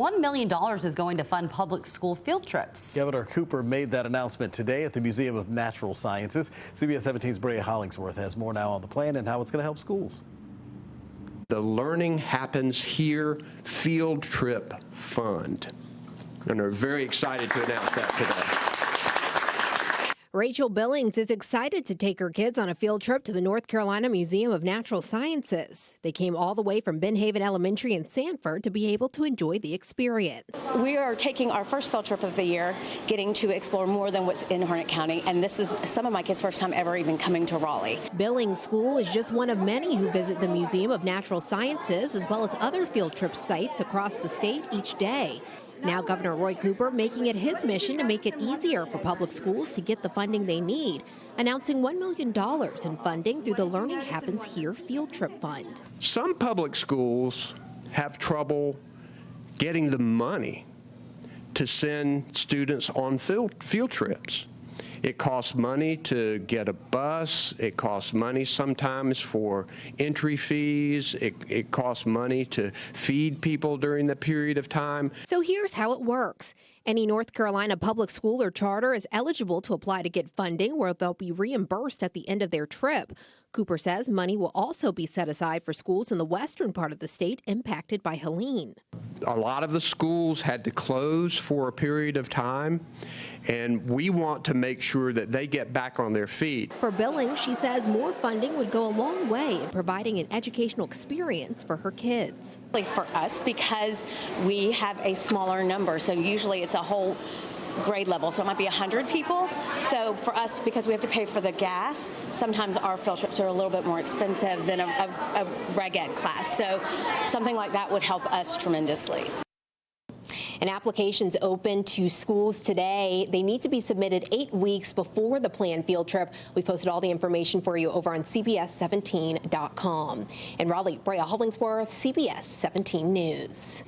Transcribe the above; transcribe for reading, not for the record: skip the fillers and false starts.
$1 million is going to fund public school field trips. Governor Cooper made that announcement today at the Museum of Natural Sciences. CBS 17's Brea Hollingsworth has more now on the plan and how it's going to help schools. The Learning Happens Here Field Trip Fund. And we're very excited to announce that today. Rachel Billings is excited to take her kids on a field trip to the North Carolina Museum of Natural Sciences. They came all the way from Benhaven Elementary in Sanford to be able to enjoy the experience. We are taking our first field trip of the year, getting to explore more than what's in Harnett County, and this is some of my kids' first time ever even coming to Raleigh. Billings School is just one of many who visit the Museum of Natural Sciences, as well as other field trip sites across the state each day. Now Governor Roy Cooper making it his mission to make it easier for public schools to get the funding they need, announcing $1 million in funding through the Learning Happens Here Field Trip Fund. Some public schools have trouble getting the money to send students on field trips. It costs money to get a bus. It costs money sometimes for entry fees. It costs money to feed people during the period of time. So here's how it works. Any North Carolina public school or charter is eligible to apply to get funding where they'll be reimbursed at the end of their trip. Cooper says money will also be set aside for schools in the western part of the state impacted by Helene. A lot of the schools had to close for a period of time, and we want to make sure that they get back on their feet. For Billings, she says more funding would go a long way in providing an educational experience for her kids. For us, because we have a smaller number, so usually it's a whole grade level, so it might be 100 people. So for us, because we have to pay for the gas, sometimes our field trips are a little bit more expensive than a reg ed class. So something like that would help us tremendously. And applications open to schools today. They need to be submitted 8 weeks before the planned field trip. We posted all the information for you over on CBS17.com. In Raleigh, Brea Hollingsworth, CBS 17 News.